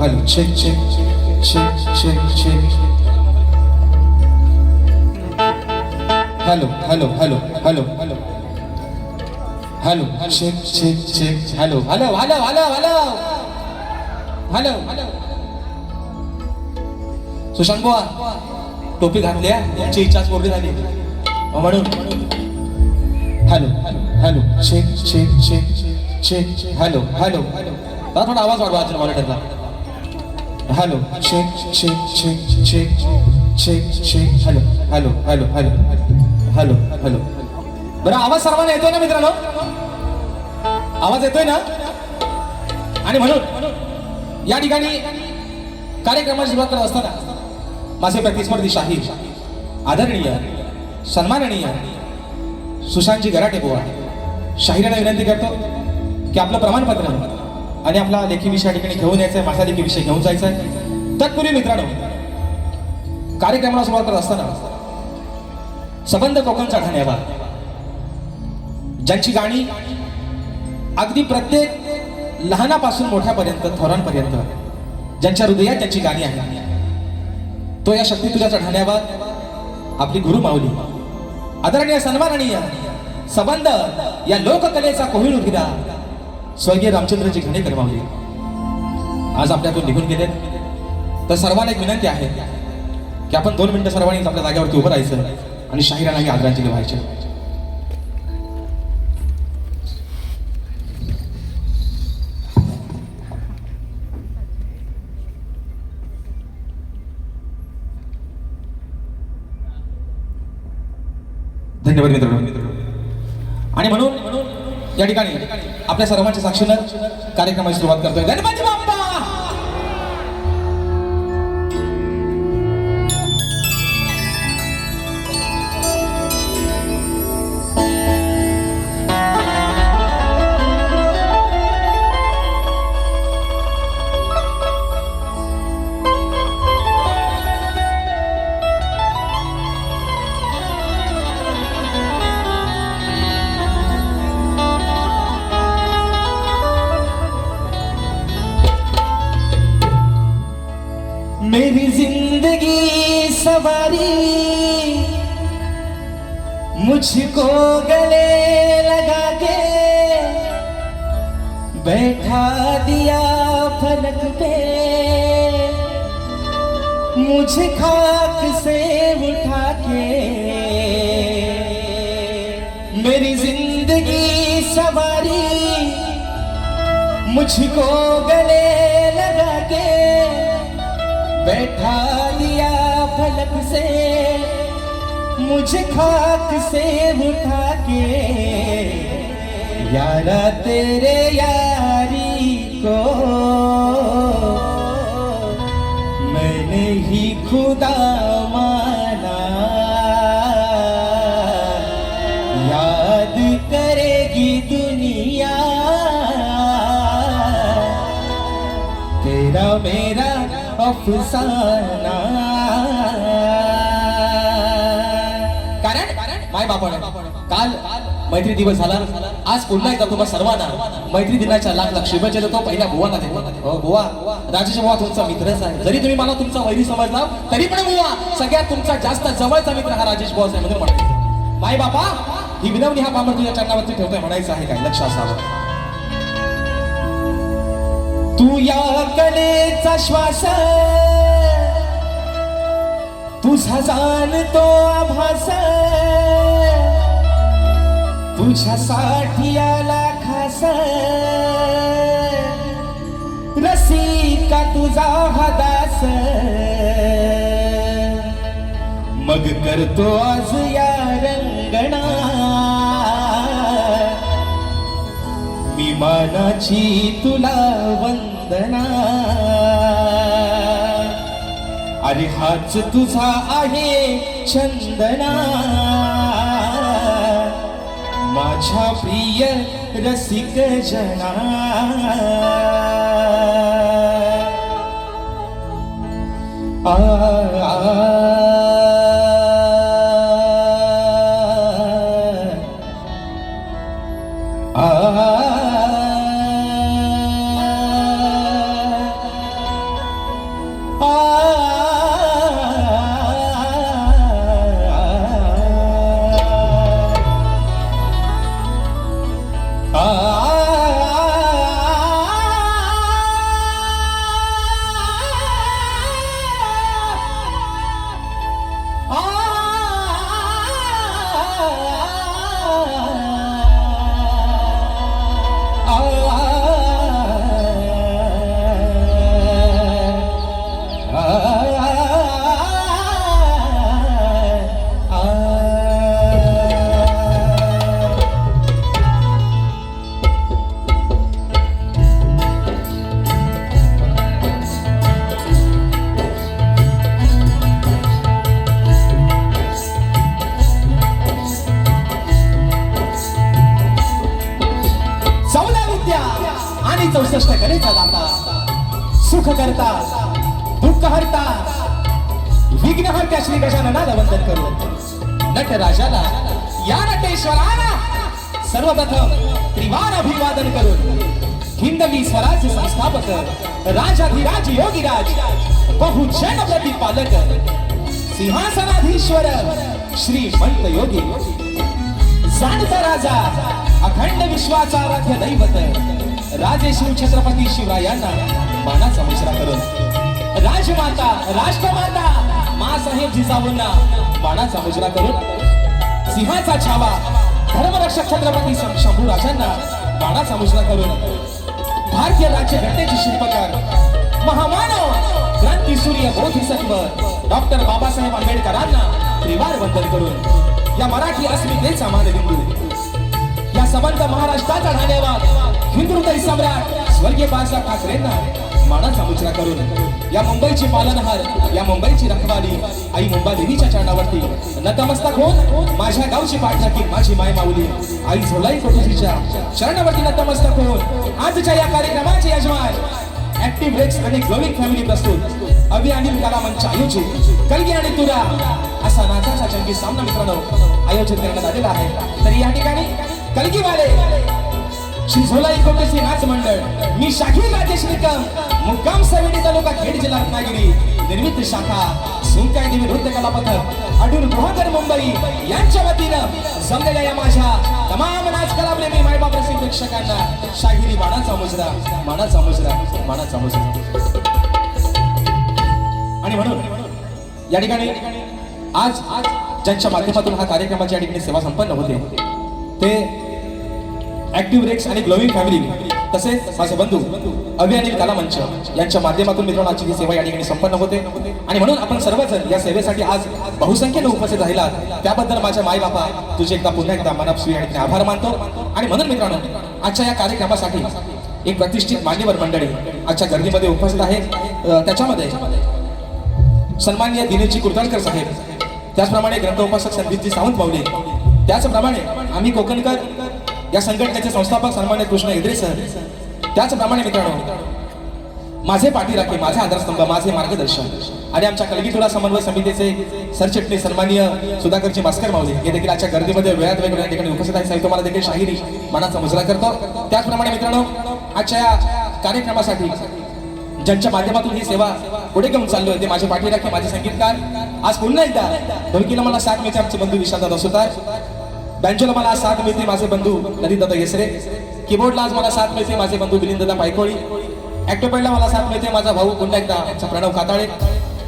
Hello check check check check check hello hello hello hello hello hello check check check hello hello hello hello hello hello hello Sushant Buva टोपी घातल्या यांची इच्छाच पूर्ण झाली म्हणून hello hello check check check check hello hello थोडा आवाज वाढवा अजून मॉनिटरला hello check check check check check check hello hello hello hello hello hello बरं आवाज सर्वांना येतोय ना मित्रांनो आवाज येतोय ना आणि म्हणून या ठिकाणी कार्यक्रमाची सुरुवात करत असताना माझे प्रतिस्पर्धी शाहीर आदरणीय सन्माननीय सुशांतजी गराटे बुवा शाहिरांना विनंती करतो की आपलं प्रमाणपत्र आणि आपला लेखी विषय या ठिकाणी घेऊन यायचा आहे माझा लेखी विषय घेऊन जायचा आहे तत्पूर्वी मित्रांनो कार्यक्रमाला सुरुवात करत असताना सबंध कोकणचा ठाण्यावर ज्यांची गाणी अगदी प्रत्येक लहानापासून मोठ्यापर्यंत थोरांपर्यंत ज्यांच्या हृदयात त्यांची गाणी आहेत तो या शक्ती तुझ्याचा ठाण्यावर आपली गुरु माऊली आदरणीय सन्माननीय सबंध या लोककलेचा कोहिनूर हिरा स्वर्गीय रामचंद्रजी घाणेकर माऊली आज आपल्यातून निघून गेलेत तर सर्वांना एक विनंती आहे की आपण 2 मिनिटं सर्वांनी आपल्या जागेवरती उभं राहायचं आणि शाहिरांनाही आदरांजली व्हायची धन्यवाद मित्रांनो आणि म्हणून या ठिकाणी आपल्या सर्वांच्या साक्षीनं कार्यक्रमाची सुरुवात करतोय गणपती बाप्पा मेरी जिंदगी सवारी मुझको गले लगा के बैठा दिया फलक पे मुझे खाक से उठा के मेरी जिंदगी सवारी मुझको गले लगा के बैठा दिया फलक से मुझे खाक से उठा के यारा तेरे यारी को मैंने ही खुदा माना याद करेगी दुनिया तेरा मेरा अफसाना कारण माय बापाने काल मैत्री दिवस झाला आज पुन्हा एकदा तुम्हा सर्वांना मैत्री दिनाच्या लाख लाख शुभेच्छा देतो पहिल्या बुवांना देतो हो बुवा राजेश बुवा तुमचा मित्रच आहे जरी तुम्ही मला तुमचा वैरी समजला तरी पण बुवा सगळ्यात तुमचा जास्त जवळचा मित्र हा राजेश बुवा आहे म्हणून म्हणायचं माय बापा ही विनवणी हा पामर तुझ्या चरणावरती ठेवतोय म्हणायचं आहे काय लक्ष असावं तू या कलेचा श्वास तुझा जाणतो आभास तुझ्यासाठी आला खास रसिका तुझा हदास मग करतो आज या रंगणा मी मानाची तुला वंदना अरे हाच तुझा आहे चंदना माझ्या प्रिय रसिक जना 64 कलेचा दाता, सुख करता दुःख हरता विघ्नहर्त्या श्री गजाननाला वंदन करू. नटराजाला या नटेश्वराला सर्वप्रथम त्रिवार अभिवादन करून हिंदवी स्वराज्य संस्थापक राजाधिराज योगीराज बहुजन प्रतिपालक सिंहासनाधीश्वर श्रीमंत योगी जाणता राजा अखंड विश्वाचा आराध्य दैवत राजे शिव छत्रपती शिवरायांना मानाचा मुजरा करून राजमाता राष्ट्रमाता मासाहेब जिजाऊंना मानाचा मुजरा करून सिंहाचा छावा धर्मरक्षक छत्रपती शंभू राजांना मानाचा मुजरा करून भारतीय राज्य घटनेचे शिल्पकार महामानव क्रांतीसूर्य बोधिसत्व डॉक्टर बाबासाहेब आंबेडकरांना त्रिवार वंदन करून या मराठी अस्मितेचा मानबिंदू या सबंध महाराष्ट्राचा ढालेवाद हिंदुहृदय सम्राट स्वर्गीय बाळासाहेब ठाकरेंना मानाचा मुजरा करून या मुंबईची पालनहार या मुंबईची रखवाली आई मुंबादेवीच्या चरणावरती नतमस्तक होऊन माझ्या गावची पाठराखी माझी माय माऊली आई झोलाई कोठीच्या चरणावरती नतमस्तक होऊन आजच्या या कार्यक्रमाचे यजमान ऍक्टिव्ह ब्रेक्स आणि ग्लोविंग फॅमिली प्रस्तुत अभि अनिल कला मंच आयोजित कलगी आणि तुरा असा नाचाचा जंगी सामना मित्रांनो आयोजित करण्यात आलेला आहे. तरी या ठिकाणी कलगीवाले श्री झोलाई कोटेसी नाच मंडळ मी शाहीर राजेश निकम मुक्काम सविडी तालुका खेड जिल्हा रत्नागिरी निर्मित शाखा सुंकाई देवी नृत्य कला पथक अडूर गुहागर मुंबई यांच्या वतीनं जमलेल्या या माझ्या तमाम नाच कलाप्रेमी मायबाप रसिक प्रेक्षकांना शाहिरी मानाचा मुजरा मानाचा मुजरा मानाचा मुजरा. आणि म्हणून या ठिकाणी आज ज्यांच्या माध्यमातून हा कार्यक्रमाची या ठिकाणी सेवा संपन्न होते ते ऍक्टिव्ह ब्रेक्स आणि ग्लोविंग फॅमिली तसेच माझे बंधू अभि अनिल कला मंच यांच्या माध्यमातून मित्रांनो आजची ही सेवा या ठिकाणी संपन्न होते. आणि म्हणून आपण सर्वजण या सेवेसाठी आज बहुसंख्येने उपस्थित राहिला त्याबद्दल माझ्या माय बापा तुझे एकदा पुन्हा एकदा मनपूर्वक या ठिकाणी आभार मानतो. आणि म्हणून मित्रांनो आजच्या या कार्यक्रमासाठी एक प्रतिष्ठित मान्यवर मंडळी आजच्या गर्दीमध्ये उपस्थित आहे. त्याच्यामध्ये सन्माननीय दिनेशजी कुर्ताळकर साहेब, त्याचप्रमाणे ग्रंथोपासक संदीपजी सावंत माऊली, त्याचप्रमाणे आम्ही कोकणकर या संघटनेचे संस्थापक सन्मान्य कृष्ण हेगडे सर, त्याचप्रमाणे मित्रांनो माझे पाठीराखे माझे आधारस्तंभ माझे मार्गदर्शन आणि आमच्या कलगीतुरा समन्वय समितीचे सरचिटणीस सन्माननीय सुधाकरजी मास्कर माऊली हे देखील आजच्या गर्दीमध्ये वेळात वेळ या ठिकाणी उपस्थित आहे. साहेब तुम्हाला देखील शाहिरी मानाचा मुजरा करतो. त्याचप्रमाणे मित्रांनो आजच्या या कार्यक्रमासाठी ज्यांच्या माध्यमातून ही सेवा पुढे घेऊन चाललोय ते माझे पाठीराखे माझे संगीतकार. आज पुन्हा एकदा ढोलकीला मला साथ मिळते आमचे बंधू विशालदादा सुतार, बँजोला मला आज साथ मिळते माझे बंधू नलिनदादा येसरे, कीबोर्डला आज मला साथ मिळते माझे बंधू मिलिंददादा पायकोळी, ऍक्टोपॅडला मला साथ मिळते माझा भाऊ पुन्हा एकदा आमचा प्रणव काताळे,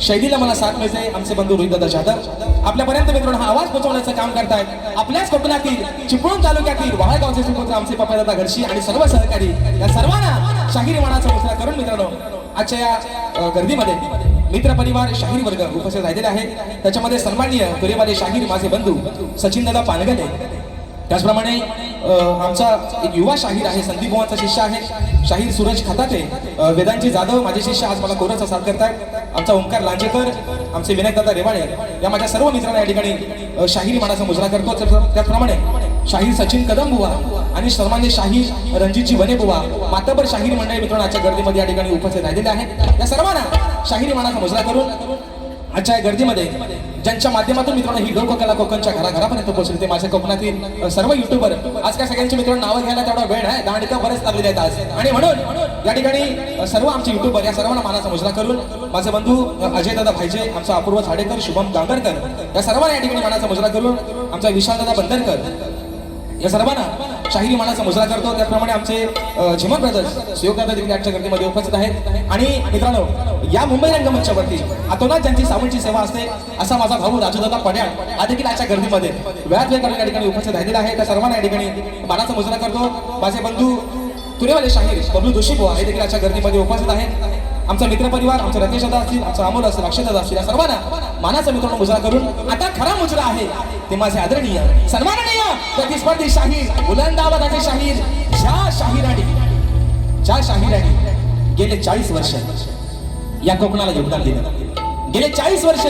शैलीला मला साथ मिळते आमचे बंधू रोहितदादा जाधव. आपल्यापर्यंत मित्रांनो हा आवाज पोहोचवण्याचं काम करतायत आपल्याच कोकणातील चिपळूण तालुक्यातील वाळगावचे सुपुत्र आमचे पप्पादादा घरशी आणि सर्व सहकारी या सर्वांना शाहिरी मानाचा मुजरा करून मित्रांनो आजच्या या गर्दीमध्ये मित्र परिवार शाहीर वर्ग उपस्थित राहिलेले आहे. त्याच्यामध्ये सन्माननीय तुरेवाले शाहीर माझे बंधू सचिनदादा पानगले, त्याचप्रमाणे आमचा एक युवा शाहीर आहे संदीप बुवांचा शिष्य आहे शाहीर सूरज खताते, वेदांची जाधव माझे शिष्य आज मला कोराचा साथ करतायत, आमचा ओंकार लांजेकर, आमचे विनायकदादा रेवाळे या माझ्या सर्व मित्रांना या ठिकाणी शाहिरी मानाचा मुजरा करतो. त्याचप्रमाणे शाहीर सचिन कदम बुवा आणि सन्मान्य शाहीर रणजितजी वने बुवा मातबर शाहीर मंडळी मित्रांनो आजच्या गर्दीमध्ये या ठिकाणी उपस्थित राहिलेले आहेत. या सर्वांना शाहिरी मानाचा मुजरा करून आजच्या या गर्दीमध्ये ज्यांच्या माध्यमातून मित्रांनो ही लोककला कोकणच्या घराघरापर्यंत पोहोचली ते माझ्या कोकणातील सर्व युट्यूबर. आज काय सगळ्यांची मित्रांनो नावं घ्यायला तेवढा वेळ आहे, दांडिका बरेच लागलेले आहेत आज. आणि म्हणून या ठिकाणी सर्व आमचे युट्यूबर या सर्वांना मानाचा मुजरा करून माझे बंधू अजयदादा भाईजे, आमचा अपूर्व झाडेकर, शुभम गांगरकर या सर्वांना या ठिकाणी मानाचा मुजरा करून आमचा विशालदादा बंदरकर या सर्वांना शाहिरी मानाचा मुजरा करतो. त्याचप्रमाणे आमचे झिमन ब्रदर्स सुयोगदादा देखील आजच्या गर्दीमध्ये उपस्थित आहेत. आणि मित्रांनो या मुंबई रंगमंचावरती अतोनात ज्यांची सावंतची सेवा असते असा माझा भाऊ राजूदादा पड्याळ हा देखील आजच्या गर्दीमध्ये वेळात वेळ करून या ठिकाणी उपस्थित राहिलेला आहे. त्या सर्वांना या ठिकाणी मानाचा मुजरा करतो. माझे बंधू तुरेवाले शाहीर बबलू जोशी बुवा हे देखील आजच्या गर्दीमध्ये उपस्थित आहेत. आमचा मित्रपरिवार आमचा रतेश दादा असतील, आमचा अमोल असेल, अक्षय दादा असतील, या सर्वांना मानाचा मित्रांनो मुजरा करून आता खरा मुजरा आहे ते माझे आदरणीय सन्माननीय प्रतिस्पर्धी शाहीर बुलंद आवाजाचे शाहीर ज्या शाहिरांनी गेले 40 वर्ष या कोकणाला योगदान दिलं, गेले 40 वर्ष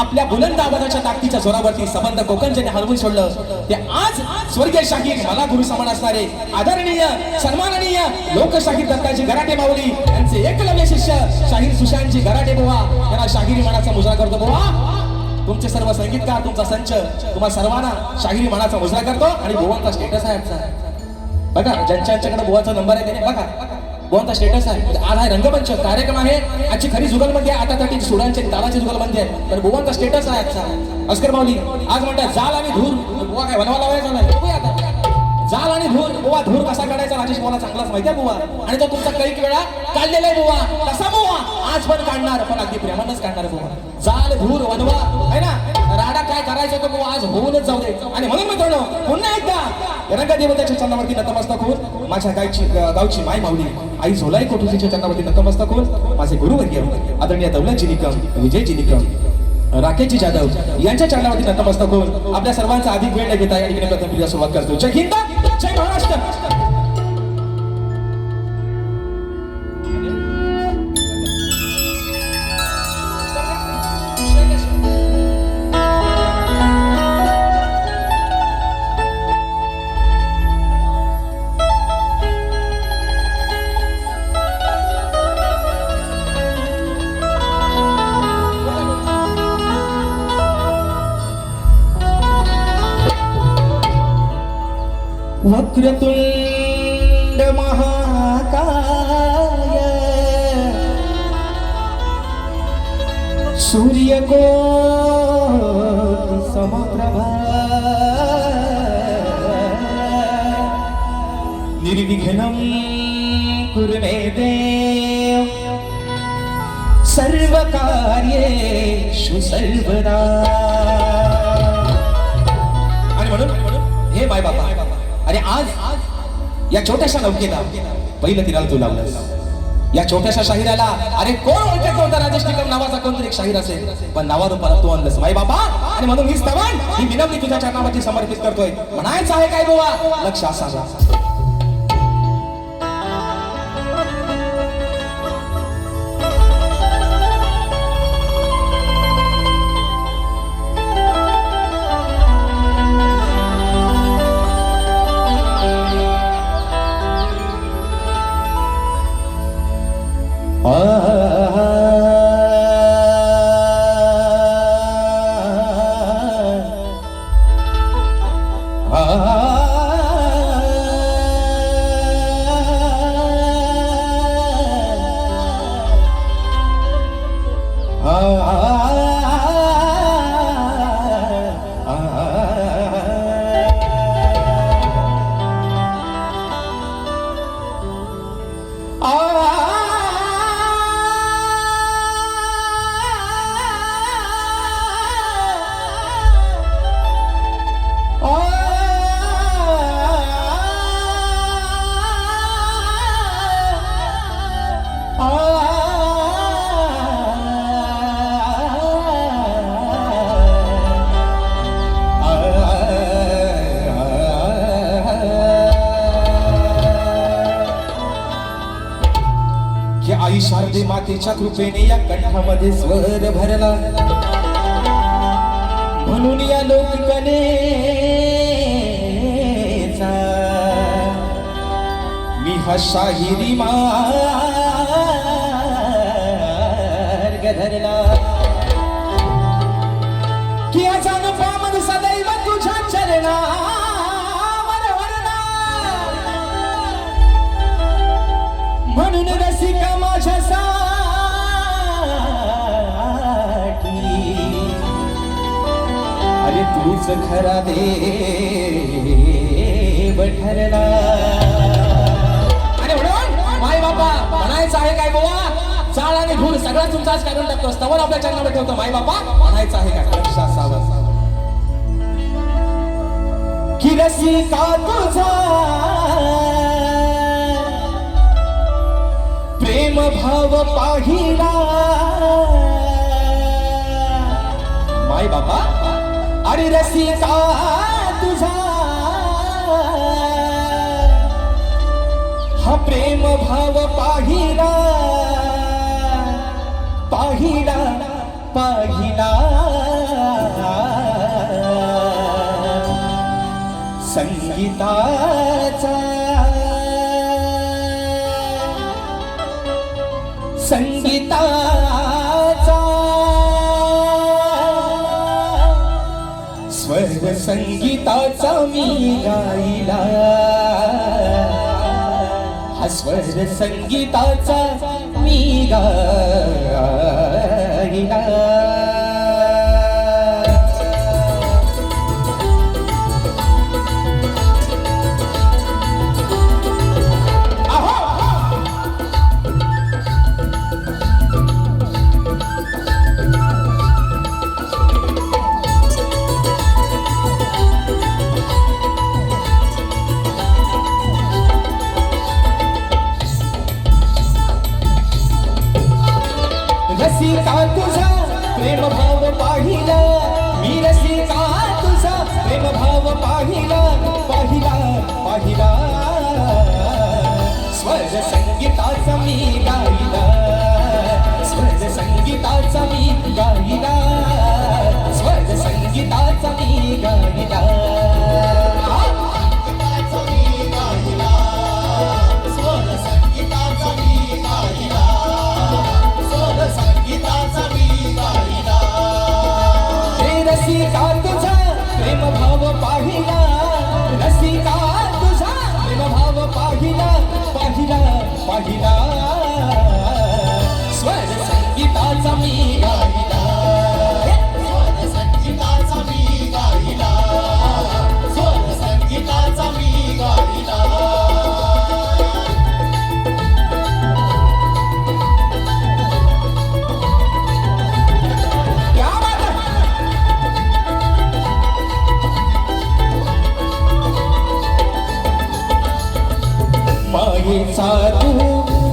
आपल्या बुलंद आवाजाच्या ताकदीच्या जोरावरती संबंध कोकण ज्याने हलवून सोडलं ते आज स्वर्गीय शाहीर मला गुरु समान असणारे आदरणीय सन्माननीय लोकशाहीर दत्ताजी गराटे माऊली यांचे एकलव्य शिष्य शाहीर सुशांतजी गराटे बुवा यांना शाहिरी मनाचा मुजरा करतो बुवा. तुमचे सर्व संगीतकार तुमचा संच तुम्हा सर्वांना शाहिरी मनाचा मुजरा करतो. आणि बुवांचा स्टेटस आहे आजचा बघा, ज्यांच्याकडे बुवाचा नंबर आहे त्याने बघा बुवांचा स्टेटस आहे. आज आहे रंगमंच कार्यक्रम आहे, आजची खरी जुगलबंदी आहे, आता त्याची सुरांची तालाची जुगलबंदी आहे, तर बुवांचा स्टेटस आहे आजचा. अस्कर माऊली आज म्हणतात जाल आणि धूर, बुवा काय वनवा लावायचा नाही बघूया आता. जाल आणि धूर, बुवा धूर कसा काढायचा राजेश बुवाला चांगलाच माहिती आहे बुवा, आणि तो तुमचा कैक वेळा काढलेला आहे बुवा. कसा बुवा आज पण काढणार, पण अगदी प्रेमानच काढणार बुवा. जाल धूर वनवा आहे ना, राडा काय करायचं तो बुवा आज होऊनच जाऊ दे. आणि म्हणून मित्रांनो पुन्हा एकदा रंगदेवताच्या चरणावरती नतमस्तक होऊन माझ्या गावची माय माऊली आई झोलाई कोठुसीच्या चरणावरती नतमस्तक होऊन माझे गुरुवर्य आदरणीय दौलतजी निकम, विजयजी निकम, राकेशजी जाधव यांच्या चरणावरती नतमस्तक होऊन आपल्या सर्वांचा अधिक वेळ न घेता या ठिकाणी प्रथम सुरुवात करतो. जय हिंद, जय महाराष्ट्र. वक्रतुंड महाकाय सूर्यकोटि समप्रभा निर्विघ्नं कुरु मे देव सर्वकार्येषु सर्वदा. आणि म्हणून हे माय बाबा, अरे आज या छोट्याशा नौकेला पहिलं तिराला तू लावलंस. या छोट्याशा शाहिराला अरे कोण ओळखत नव्हता राजेश निकम नावाचा कोणतरी एक शाहीर असेल, पण नावारूपाला तू आणलंस माई बाबा. आणि म्हणून ही स्तवन ही विनंती तुझ्या चरणावरती समर्पित करतोय. म्हणायचं आहे काय बुवा, लक्ष असावा. आई शारदे मातेच्या कृपेने या कंठामध्ये स्वर भरला, म्हणून या लोककलेचा मी हा शाहिरी मार्ग धरला. की याचा नुफा मन सदैव तुझ्या चरणा म्हणून रसिका माझ्यासाठी अरे तूच खरा देव ठरला. आणि म्हणून माय बाबा म्हणायचं आहे काय बुवा, चाळ आणि धूळ सगळं तुमचाच काढून टाकतो, स्तवन आपल्या चरणावर ठेवतो. माय बाबा म्हणायचं आहे काय, लक्ष असावं. की रसिका तुझा प्रेम भाव पाहिला माय बाबा. अरे रसिका तुझा हा प्रेम भाव पाहिला पाहिला पाहिला संगीताचा संगीताचा स्वर संगीताचा मी गाईला हा स्वर संगीताचा मी गाईला रसिका तुझा प्रेम भाव पाहिला मी रसिका तुझा प्रेम भाव पाहिला पाहिला पाहिला स्वर संगीताचा मी गाईला स्वर संगीताचा मी गाईला स्वर संगीताचा मी गाईला रसिका तुझा प्रेम भाव पाहिला रसिका तुझा प्रेम भाव पाहिला पाहिला पाहिला स्वर संगीताचा मी गाईला स्वर संगीताचा मी गाईला स्वर संगीताचा मी गाईला मायेचा तू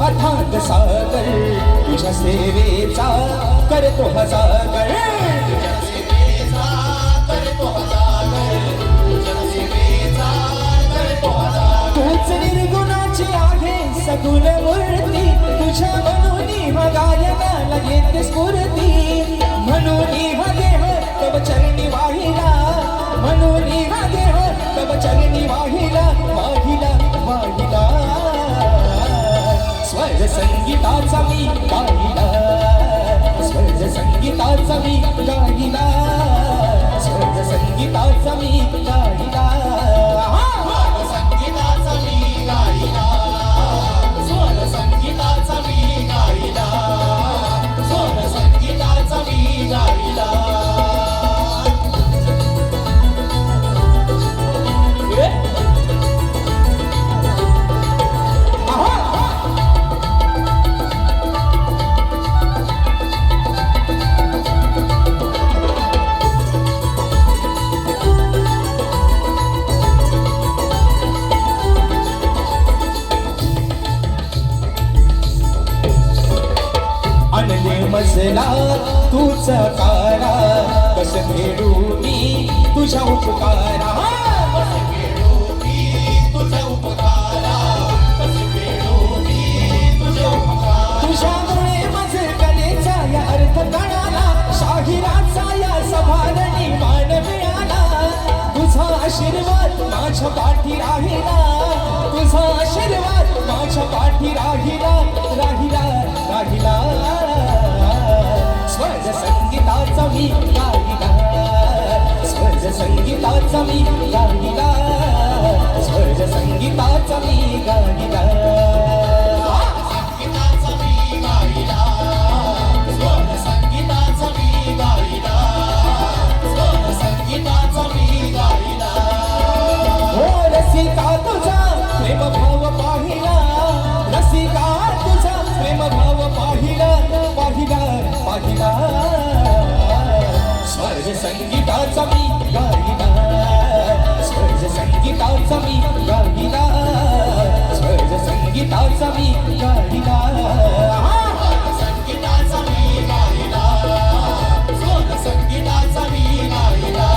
अथांग सागर तुझ्या सेवेचा करतो हजागर तुझ्या सेवेचा करतो हजागर तुझ्या सेवेचा करतो हजागर तूच निर्गुणाची आहे सगुण मूर्ती तुझ्या म्हणून हा गायनाला येते स्फूर्ती म्हणून हा देह तव चरणी वाहिला म्हणून हा देह तव चरणी वाहिला वाहिला वाहिला स्वर संगीताचा मी गाईला स्वर संगीताचा मी गाईला स्वर संगीताचा मी गाईला संगीताचा मी गाईला स्वर संगीताचा मी गाईला स्वर संगीताचा मी गाईला मजला तूच कारा कस फेडू मी तुझ्या उपकारा कस फेडू मी तुझ्या उपकारा कस फेडू मी तुझ्या उपकारा तुझ्यामुळे माझे कलेचा या अर्थ कळाला शाहिराचा या सभारणी मान मिळाला तुझा आशीर्वाद माझ्या पाठी राहिला तुझा आशीर्वाद माझ्या पाठी राहिला राहिला राहिला स्वर संगीताचा मी गाईला स्वर संगीताचा मी गाईला स्वर संगीताचा मी गाईला संगीताचा मी गाईला स्वर संगीताचा मी गाईला स्वर संगीताचा मी गाईला हो रसिका तुझा प्रेम भाव पाहिला रसिका तुझा प्रेम भाव पाहिला पाहिला पाहिला स्वर संगीताचा मी गाईला स्वर संगीताचा मी गाईला स्वर संगीताचा मी गाईला संगीताचा मी गाईला स्वर संगीताचा मी गाईला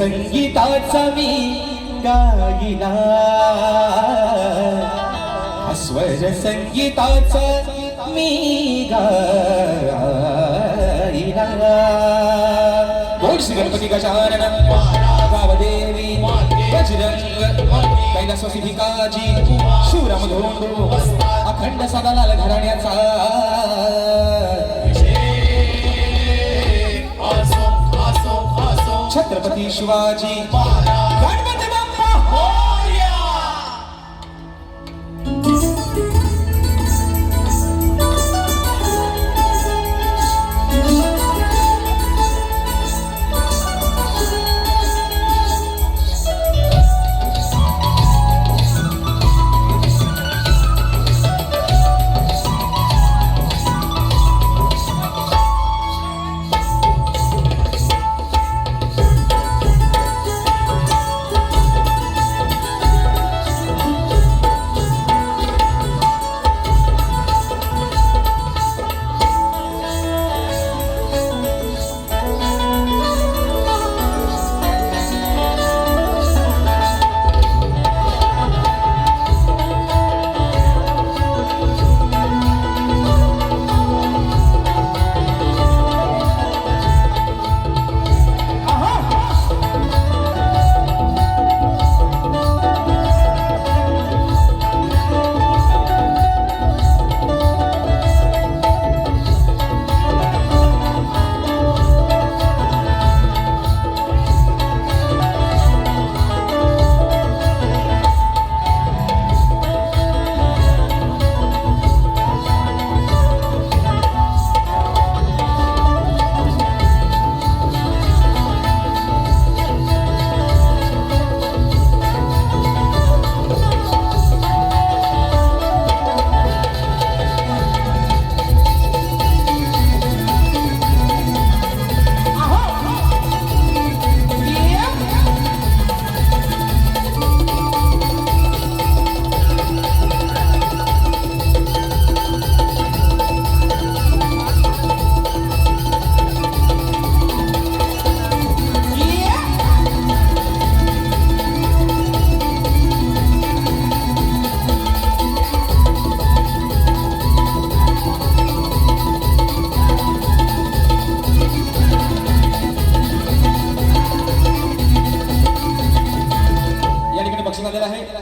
संगीताचा मी गाईला, हा स्वर संगीताचा मी गाईला. बोल श्री गणपती गजानन गावदेवी बजरंग कैलासवासी भिकाजी शिवराम धोंडो अखंड सदालाल घराण्याचा छत्रपती शिवाजी गणपती बाप्पा मोरया.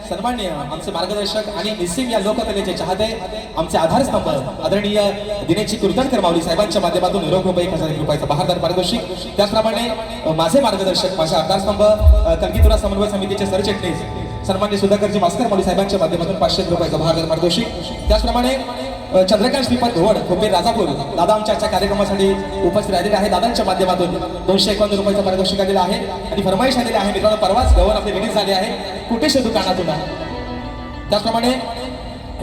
सन्माननीय आमचे मार्गदर्शक आणि निस्सिम या लोककलेचे चाहते आमचे आधारस्तंभ आदरणीय दिनेशजी कुर्तनकर माऊली साहेबांच्या माध्यमातून रोख रुपये 1000 रुपयाचा बहादर पारितोषिक. त्याचप्रमाणे माझे मार्गदर्शक माझे आधारस्तंभ कलगीतुरा समन्वय समितीचे सरचिटणीस सन्माननीय सुधाकरजी मास्कर माऊली साहेबांच्या माध्यमातून 500 रुपयाचा बहादर पारितोषिक. त्याचप्रमाणे चंद्रकांत श्रीपद धोवड खोपेर राजापूर दादा आमच्या आजच्या कार्यक्रमासाठी उपस्थित राहिलेले आहे. दादांच्या माध्यमातून 251 रुपयाचा पारितोषिक आलेला आहे आणि फरमाईश आलेली आहे. मित्रांनो परवाच गवर आपली रिलीज झाली आहे कुठे शोधू कानातून. त्याचप्रमाणे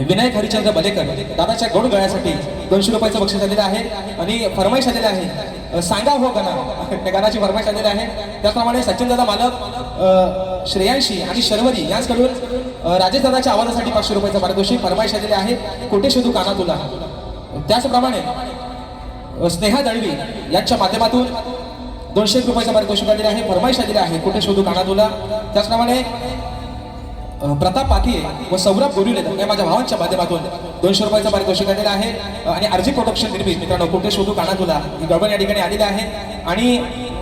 विनायक हरिचंद्र बलेकर दादाच्या गौड गळ्यासाठी 200 रुपयाचं बक्षीस आलेलं आहे आणि फरमाईश आलेले आहे सांगा हो गाणं त्या गाण्याची फरमाईश आलेली आहे. त्याचप्रमाणे सचिन दादा मालक श्रेयांशी आणि शर्वरी यांच्याकडून राजेश दादाच्या आवाजासाठी 500 रुपयाचं पारितोषिक फरमाईश आलेले आहे कुठे शोधू काना तुला. त्याचप्रमाणे स्नेहा दळवी यांच्या माध्यमातून 200 रुपयाचं पारितोषिक आलेले आहे फरमाईश आलेले आहे कुठे शोधू काना तुला. त्याचप्रमाणे प्रताप पाकिये व सौरभ गोरिले या माझ्या भावांच्या माध्यमातून 200 रुपयाचं पारितोषिक आलेलं आहे आणि आरजी प्रोडक्शन निर्मित मित्रांनो कुठे शोधू काना तुला ही गडबड या ठिकाणी आलेली आहे आणि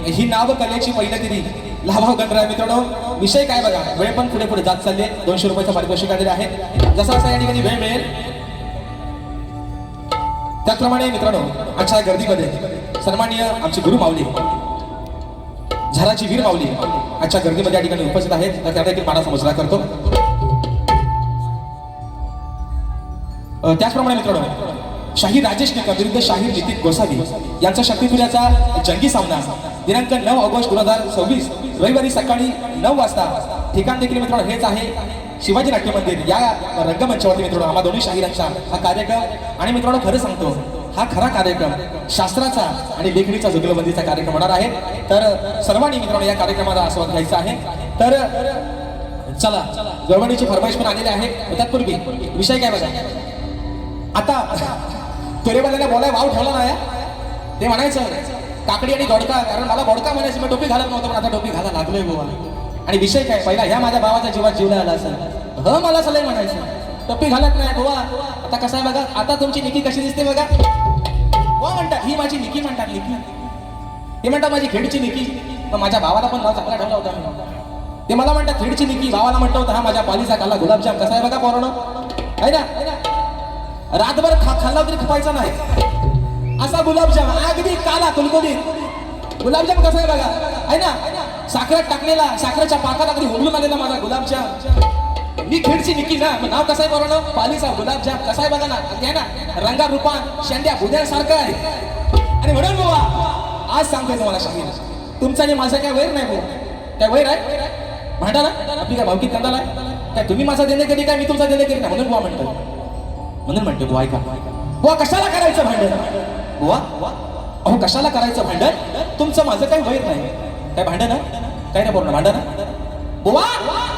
ही नाव कलेची पहिली तिरी लाभाव गणराय. मित्रांनो विषय काय बघा वेळ पण पुढे पुढे जात चालले. 200 रुपयाचं पारितोषिक आलेलं आहे जसा जसा या ठिकाणी वेळ मिळेल त्याचप्रमाणे मित्रांनो आजच्या गर्दीमध्ये सन्माननीय आमची गुरु माऊली झराची वीर माऊली आजच्या गर्दीमध्ये या ठिकाणी उपस्थित आहेत तर त्या देखील मानाचा मुजरा करतो. त्याचप्रमाणे मित्रांनो शाहीर राजेश टिका विरुद्ध शाहीर नितीन गोसावी यांचा शक्तीपुऱ्याचा जंगी सामना दिनांक 9 ऑगस्ट 2026 रविवारी सकाळी 9 वाजता. ठिकाण देखील मित्रांनो हेच आहे शिवाजी नाट्य मंदिर या रंगमंचावरती मित्रांनो आम्हा दोन्ही शाहिरांचा हा कार्यक्रम. आणि मित्रांनो खरं सांगतो हा खरा कार्यक्रम शास्त्राचा आणि लेखणीचा जुगलबंदीचा कार्यक्रम होणार आहे. तर सर्वांनी मित्रांनो या कार्यक्रमाला आस्वाद घ्यायचा आहे. तर चला गवळणीची फरमाईश पण आलेली आहे. त्यापूर्वी विषय काय बघा आता तोरेवाल्याने बोलाय वाव ठेवला नाही ते म्हणायचं काकडी आणि दोडका, कारण मला बोडका म्हणायचं, मी टोपी घालत नव्हतं, पण आता टोपी घाला लागलोय बुवा. आणि विषय काय, पहिला ह्या माझ्या भावाच्या जीवात जीवला आला असेल, मला सलई म्हणायचं, टोपी घालत नाही बुवा. आता कसं आहे बघा, आता तुमची निकी कशी दिसते बघा. बुवा म्हणतात ही माझी निकी, म्हणतात निकी. ते म्हणतात माझी खेडची निकी. मग माझ्या भावाला पण नाव चांगला ठेवला होता मी. ते मला म्हणतात खेडची निकी, भावाला म्हटलं होतं हा माझ्या पालीचा काला गुलाबजाम. कसा आहे बघा पोरांनो, आहे ना. रातभर खाल्ला तरी खपायचा नाही असा गुलाबजाम, अगदी काला कुलकुलीत गुलाबजाम. कसा आहे बघा, आहे ना. साखरेत टाकलेला, साखरेच्या पाकात अगदी होमलून आलेला माझा गुलाबजाम. मी खेडची निकी ना, नाव कसं आहे पोरांनो, पालीचा गुलाबजाम. कसा आहे बघा ना, आहे ना, रंगा रूपान शेंड्या बुद्यासारखं आहे. आणि म्हणून बुवा आज सांगतोय तुम्हाला, सांगेल तुमचा आणि माझं काय वैर नाही बुवा. काय वैर आहे भांडा ना, आपली काय भावकीत कंदाला आहे काय. तुम्ही माझा देणे कधी काय, मी तुमचा देणे कधी नाही. म्हणून बुवा म्हणतो बुवा ऐका बुवा, कशाला करायचं भांडण बुवा. अहो कशाला करायचं भांडण, तुमचं माझं काही वैर नाही. काय भांडण काय नाही बोलणं, भांडण बुवा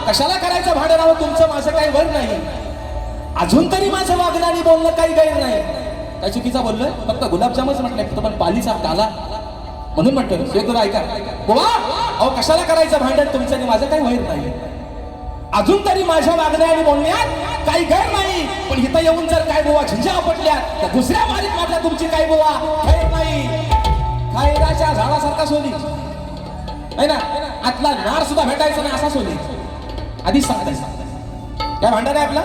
कशाला करायचं भांडण. अहो तुमचं माझं काही वैर नाही. अजून तरी माझं वागणं आणि बोलणं काही गैर नाही. काय चुकीचा बोललोय, फक्त गुलाबजामच म्हटलंय, फक्त पण पालीचा काला म्हणून म्हणतोय. तुला ऐका बुवा, अहो कशाला करायचं भांडण, तुमचं आणि माझं काही वैर नाही. अजून तरी माझ्या वागण्या आणि बोलण्यात काही गैर नाही. पण इथं येऊन जर काय बुवा झिंजा आपटल्या, तर दुसऱ्या मारीत मारल्या तुमची काही बुवा खैर नाही. खैराच्या झाडासारखा सोली आहे ना, आतला नार सुद्धा भेटायचा नाही असा सोली. आधीच सांगताय काय भांडण आहे आपला.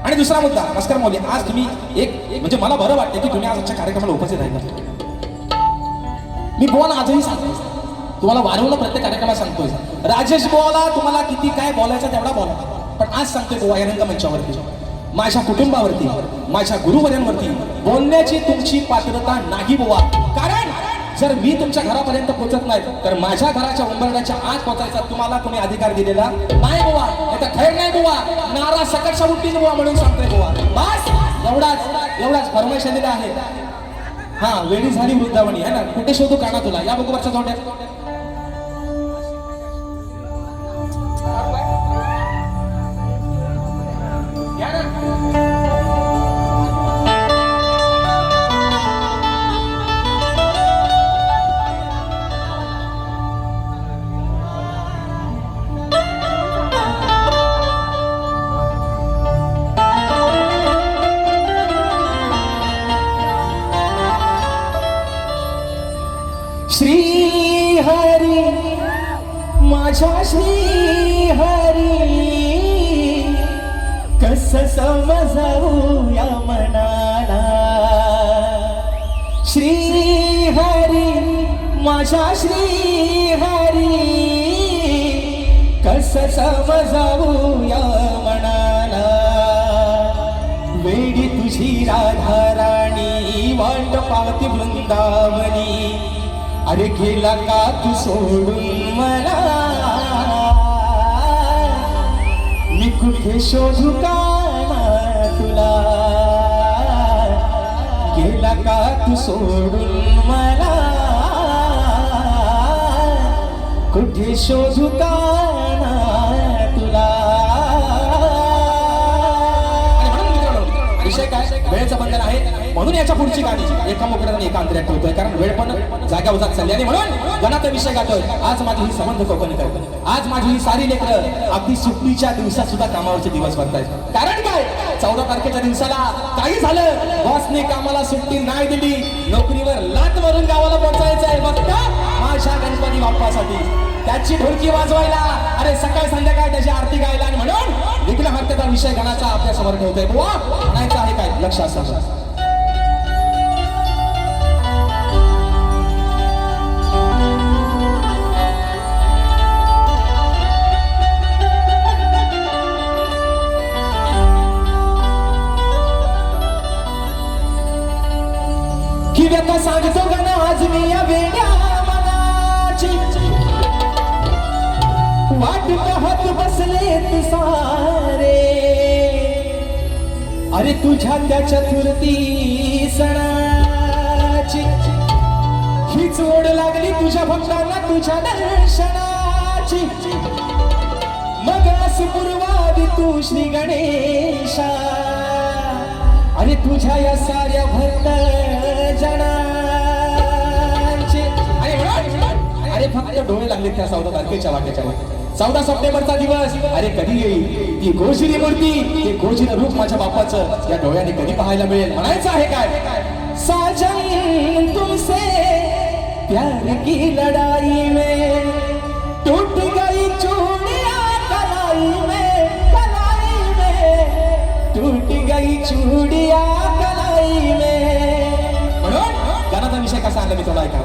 आणि दुसरा मुद्दा, नमस्कार मौली, आज तुम्ही एक म्हणजे मला बरं वाटतं की तुम्ही आज आजच्या कार्यक्रमाला उपस्थित राहिला. मी बुवाला आजही सांगतोय, तुम्हाला वारंवार प्रत्येक कार्यक्रमात सांगतोय, राजेश बुवाला तुम्हाला किती काय बोलायचं तेवढा बोला. पण आज सांगतोय बुवा या रंगमंचावरती, माझ्या कुटुंबावरती, माझ्या गुरुवर्यांवरती बोलण्याची तुमची पात्रता नाही बुवा. कारण जर मी तुमच्या घरापर्यंत पोहोचत नाही, तर माझ्या घराच्या उंबरड्याच्या आत पोहोचायचा तुम्हाला कोणी अधिकार दिलेला नाही बुवा. नाही खैर नाही बुवा, नारा सकटच्या उठतील बुवा. म्हणून सांगतोय बुवा, बस एवढाच फरमाईश दिला आहे. हा वेळी झाली वृद्धावणी आहे ना, कुठे शोधू काना तुला, या बघू वरच्या जोड्यात. श्री हरी माझ्या श्री हरी, कसं समजावू या मनाला. श्री हरी माझ्या श्री हरी, कसं समजावू या मनाला. वेडी तुझी राधा राणी, वाट पाहती वृंदावनी. अरे गेला का तू सोडून मला, मी कुठे शोधू का तुला. गेला का तू सोडून मला, कुठे शोधू का तुला. विषय काय, वेळेचं बंधन आहे. म्हणून याच्या पुढची गाणी एका मोकळ्यात आणि एका अंतर्यात ठेवतोय, कारण वेळ पण जागा उजात चालली. आणि म्हणून गणाचा विषय गातोय. आज माझी ही संबंध कोकणी करतो, आज माझी ही सारी लेकरं अगदी सुट्टीच्या दिवसात सुद्धा कामावरचे दिवस भरतायत. कारण काय, 14 तारखेच्या दिवसाला काही झालं, बॉसने कामाला सुट्टी नाही दिली, नोकरीवर लात मारून गावाला पोहोचायचं आहे फक्त माझ्या गणपती बाप्पासाठी, त्याची ढोलकी वाजवायला, अरे सकाळ संध्याकाळ त्याची आरती गायला. आणि म्हणून विघ्न हत्याचा विषय गणाचा आपल्या समोर ठेवतोय. बुवा म्हणायचं आहे काय, लक्ष असं. की व्यथा सांगतो गण आज मी या वेड्या मनाची, वाट पाहत बसले सारे. अरे तुझ्या त्या चतुर्थी सणाची, हीच ओढ लागली तुझ्या भक्तांना तुझ्या दर्शनाची. मग पूर्वादी तू श्री गणेशा, अरे तुझ्या या साऱ्या भक्त जनांची फक्त डोळे लागले त्या 14 तारखेच्या वाट्याच्या. 14 सप्टेंबरचा दिवस, अरे कधी येईल ती गोशिरी मूर्ती, ते गोशिर रूप माझ्या बापाचं या डोळ्याने कधी पाहायला मिळेल. म्हणायचं आहे काय, साजन तुमसे प्यार की लड़ाई में टूट गई चूड़ियां कलाई में, कलाई में टूट गई चूड़ियां कलाई में. म्हणून गाण्याचा विषय कसा आणला मी तुला ऐका.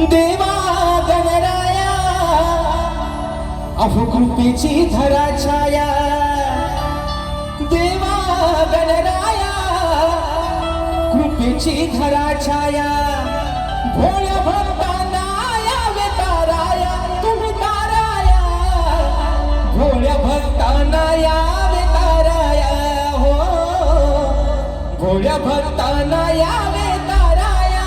देवा गणराया अहो कृपेची धरा छाया, देवा गणराया कृपेची धरा छाया, भोळ्या भक्तांना यावे ताराया, तुम्ही ताराया, भोळ्या भक्तांना यावे ताराया, हो भोळ्या भक्तांना यावे ताराया.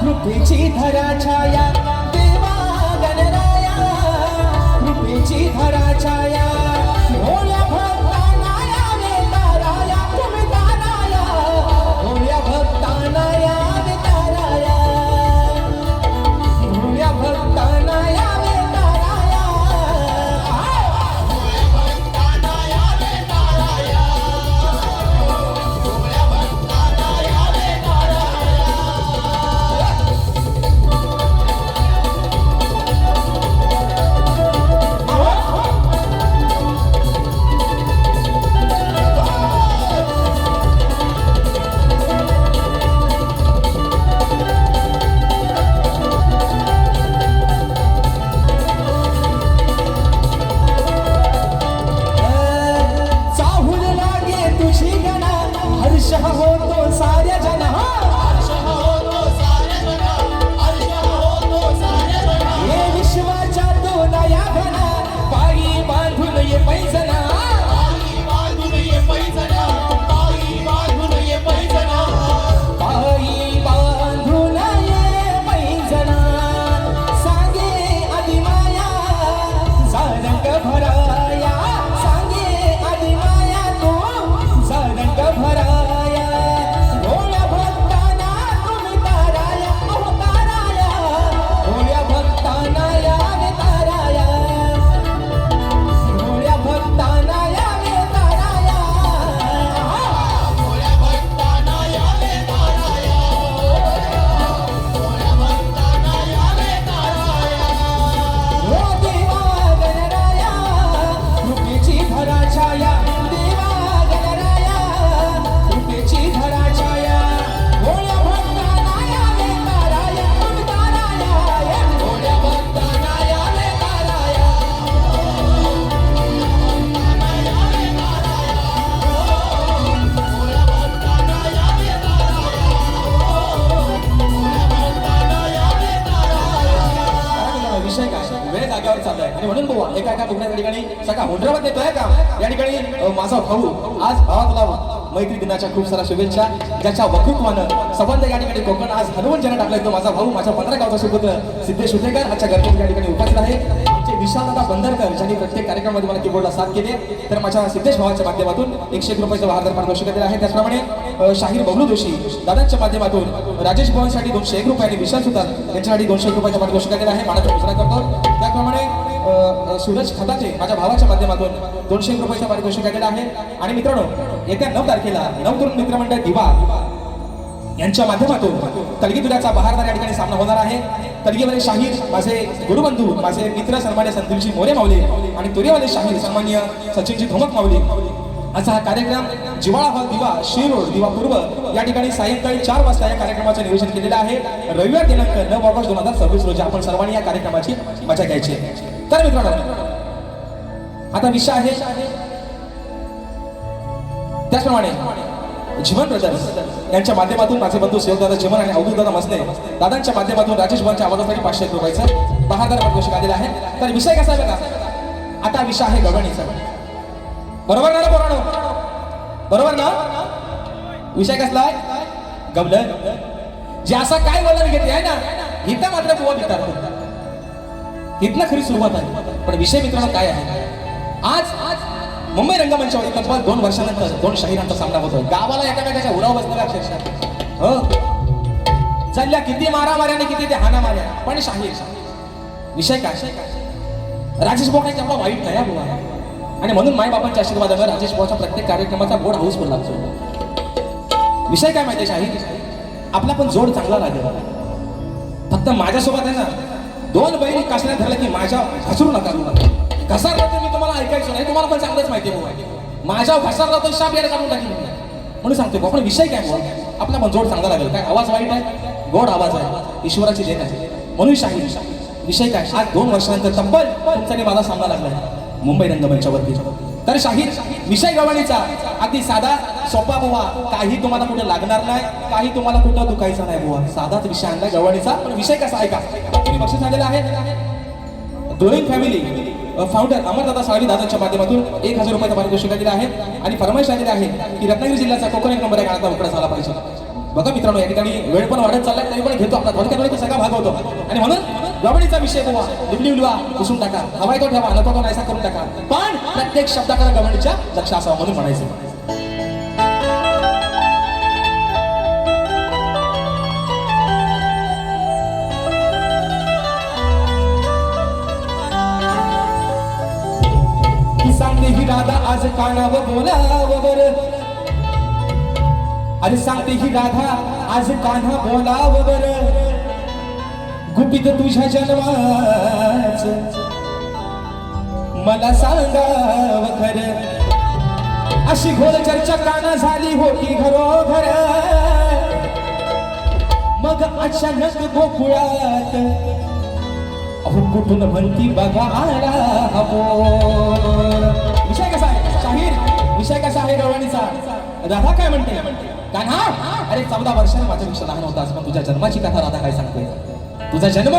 कृपेची धरा छाया, देवा गणराया कृपेची धरा छाया, भोळ्या भक्तांना यावे ताराया, तुम्ही ताराया, भोळ्या भक्तांना यावे ताराया, भोळ्या भक्तांना यावे ताराया, भोळ्या भक्तांना यावे ताराया, भोळ्या भक्तांना यावे ताराया. होतो साऱ्या जना, हे विश्वाच्या तो नया घना, पायी बांधून ये पैजना, पायी बांधून ये पैजना, पायी बांधून ये पैजना, पायी बांधून ये पैजना, सांगे आदि माया सारंग भराया, सांगे आदि माया तो सारंग भराया. वेळ जागेवर चाललाय आणि म्हणून बुवा एका एका दुखण्याच्या ठिकाणी सगळा हुंडराबाद येतोय का या ठिकाणी माझा भाऊ आज भावाला मैत्री दिनाच्या खूप साऱ्या शुभेच्छा. ज्याच्या वक्तृत्वानं संबंध या ठिकाणी कोकण आज हनुमान जन टाकलाय तो माझा भाऊ, माझ्या 15 गावचा सुपुत्र सिद्धेश हुतेकर आजच्या गणपती या ठिकाणी उपस्थित आहे. आमचे विशालदादा बंदरकर ज्यांनी प्रत्येक कार्यक्रमामध्ये मला कीबोर्डला साथ केली, तर माझ्या सिद्धेश भावाच्या माध्यमातून 101 रुपयाचं वाहनदार पारितोषिक दिलं आहे. त्याचप्रमाणे शाहीर बबलू जोशी दादांच्या माध्यमातून राजेश भवनसाठी 201 रुपये आणि विशाल सुतार यांच्यासाठी 201 रुपयाचं पारितोषिक दिलं आहे. मानाचा घोषणा करतो. त्याचप्रमाणे सूरज खताचे माझ्या भावाच्या माध्यमातून 201 रुपयाचं पारितोषिक दिलं आहे. आणि मित्रांनो येत्या 9 तारखेला नवतरुण मित्रमंडळ दिवा यांच्या माध्यमातून तलगीदुऱ्याचा बहारदार या ठिकाणी सामना होणार आहे. तलगीवाले शाहीर माझे गुरुबंधू, माझे मित्र सन्मान्य संतुलजी मोरे माऊली आणि तुरेवाले शाहीर सन्मान्य सचिनजी धोमक माऊली असा हा कार्यक्रम जिवाळा हॉल दिवा शिरोड दिवा पूर्व या ठिकाणी सायंकाळी 4 वाजता या कार्यक्रमाचे नियोजन केलेलं आहे. रविवार दिनांक 9 ऑगस्ट 2026 रोजी आपण सर्वांनी या कार्यक्रमाची मजा घ्यायची. तर मित्रांनो आता विषय आहे त्याचप्रमाणे जीवन ब्रदर्स यांच्या माध्यमातून माझे बंधू शिवदादा जीवन आणि अवधूत दादा मसने दादांच्या माध्यमातून राजेश भाऊंच्या आवाजासाठी 500 रुपयाचं बहादर पारितोषिक आलेलं आहे. तर विषय कसा आहे बघा, आता विषय आहे गवळणीचा. बरोबर ना पोरांनो, बरोबर ना? विषय कसला आहे? गवलन. जे असा काय वलन घेते आहे ना, इथं मात्र बुवा विचारतो, इथनं खरी सुरुवात आहे. पण विषय मित्रांनो काय आहे, आज मुंबई रंगमंचावर तब्बल 2 वर्षानंतर 2 शाहिरांचा सामना होतोय. गावाला एकामेकाच्या उराव बसलेला अक्षरशः हो चालल्या किती मारामाऱ्या आणि किती ते हाना माऱ्या, पण शाहीर. विषय काय, राजेश भाऊ काही तेवढा वाईट नाही बुवा. आणि म्हणून माय बाबांच्या आशीर्वादावर राजेश भाऊच्या प्रत्येक कार्यक्रमाचा बोर्ड हाऊसफुल लागतो. विषय काय माहिती शाहीर, आपला पण जोड चांगला लागेल. फक्त माझ्यासोबत आहे ना 2 बैल कासण्यात धरलं की माझ्या घसरू नका. घसारला तर मी तुम्हाला ऐकायचं नाही, तुम्हाला पण चांगलंच माहिती आहे. माझ्या घसारला तर शाप यायला काढून टाकेल म्हणून सांगते. पण विषय काय बुवा, आपला पण जोड चांगला लागेल. काय आवाज वाईट आहे, गोड आवाज आहे, ईश्वराची देण आहे. म्हणून शाहीर विषय काय, आज 2 वर्षानंतर तब्बल तुमचा माझा सामना लागलाय मुंबई रंगमंचावरती. तर शाहीर विषय गवळणीचा अगदी साधा सोपा बुवा. काही तुम्हाला कुठे लागणार नाही, काही तुम्हाला कुठं दुखायचं नाही बुवा. साधाच विषय आणलाय गवळणीचा. पण विषय कसा आहे का, तुम्ही बक्षीस आलेला आहे. ग्लोईंग फॅमिली फाउंडर अमरदादा साळवी दादांच्या माध्यमातून 1000 रुपयाचा पारितोषिक दिला आहे. आणि फरमाईश आलेली आहे की रत्नागिरी जिल्ह्याचा कोकण नंबर 1 गाण्याचा उकडा झाला पाहिजे. बघा मित्रांनो, या ठिकाणी वेळ पण वाढत चाललाय, तरी पण घेतो आपला थोडक्यात सगळा भाग होतो. आणि म्हणून गवळणीचा विषय बुवा लिबली उलवा पुसून टाका, हवाय तो ठेवा, नको तो नाहीसा करून टाका, पण प्रत्येक शब्दाकडे गवळणीच्या लक्ष असावं म्हणून म्हणायचं. सांगते ही राधा आज कानावर बोलावं बरं. अरे सांगते ही राधा आज कान्हा बोलावं बरं. गुपित तुझ्या जन्माच मला सांगावं खरं. अशी घोर चर्चा काना झाली होती घरोघर. मग अचानक गोकुळात अहो कुठून म्हणती बघा आला विषय कसा आहे शाहीर, विषय कसा आहे गवळणीचा. राधा काय म्हणते, कान्हा अरे 14 वर्षाने माझ्यापेक्षा लहान होतास, पण तुझ्या जन्माची कथा राधा काय सांगते. तुझा जन्म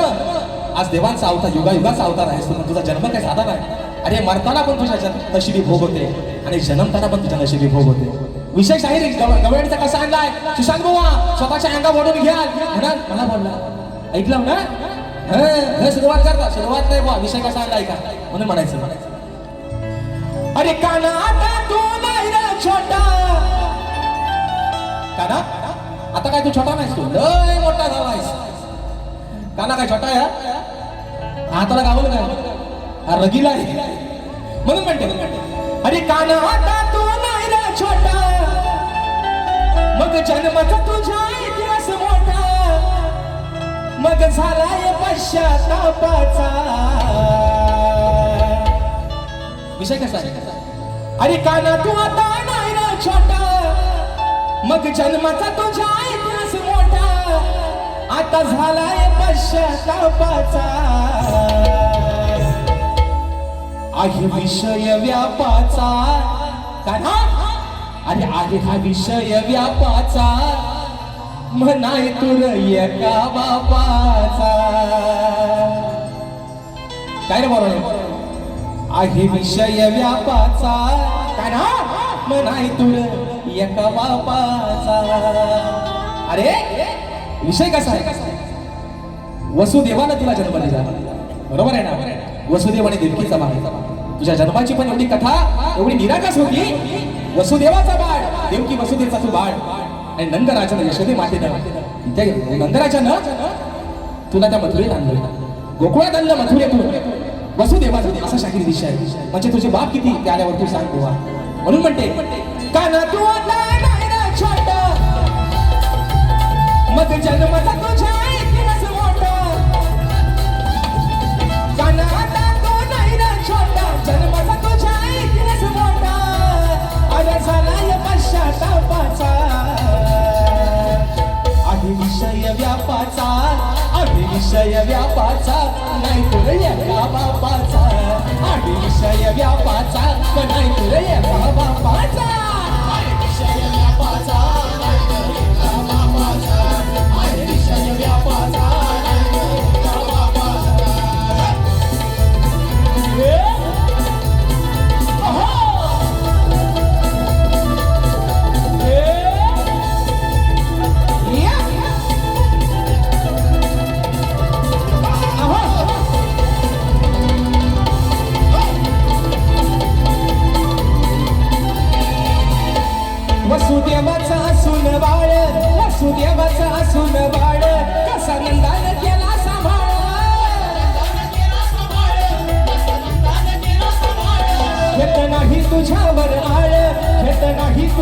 आज देवांचा अवतार, युगायुगाचा अवतार आहेस, पण तुझा जन्म काय साधा नाही. अरे मरताना पण तुझ्या नशिबी भोग होते आणि जन्मताना पण तुझ्या नशिबी भोग होते. विषय शाहीर गवळणीचा कसा आणलाय, सुशांत बुवा स्वतःच्या अंगा ओढून घ्याल म्हणाल मला बोलला, ऐकलं ना. सुरुवात करता, सुरुवात नाही बुवा, विषय कसा आणलाय का म्हणून म्हणायचं. अरे काना आता तू नाही रे छोटा. काना आता काय तू छोटा नाहीस, तू लय मोठा झालायस. काना काय छोटा आहे, हाताला गावलं काय रगीला आहे म्हणून म्हणते. अरे काना आता तू नाही रे छोटा. मग जन्माचा तुझा इतिहास मोठा. मग झालाय पश्चातापाचा. विषय कसा आहे, अरे काना तू आता नाही रे छोटा. मग जन्माचा तुझा इतिहास मोठा. आता झालाय पश्चातापाचा. आहे विषय व्यापाचा. काना अरे आहे हा विषय व्यापाचा. म्हणाय तुर एका बापाचा. काय रे बरोबर आहे विषय व्यापाचा. काय ना म्हणाय तुर एका बापाचा. अरे विषय कसा आहे, वसुदेवानं तुला जन्म दिला, बरोबर आहे ना. वसुदेवाने देवकीचा बाळ. तुझ्या जन्माची पण एवढी कथा एवढी निरागस होती. वसुदेवाचा बाळ, देवकी वसुदेवाचा तू बाळ. आणि नंदराजानं यशोदे मातेनं नंदराजानं तुला त्या मथुरेत आणलं, गोकुळात आणलं मथुरेतून. वसुदेवाचं असा शाहीर विषय आहे. म्हणजे तुझे बाप किती ते आल्यावर तू सांग तेव्हा. म्हणून म्हणते काना तू आता नाही रे छोटा. मग जन्माचा तुझ्या इतिहास मोठा. काना आता तू नाही रे छोटा. जन्माचा तुझ्या इतिहास मोठा. अरे झालाय पश्चातापाचा. आहे विषय व्यापाचा. आहे विषय व्यापाचा. नाही तुला एका बापाचा. आहे विषय व्यापाचा. नाही तुला एका बापाचा. आहे विषय व्यापाचा.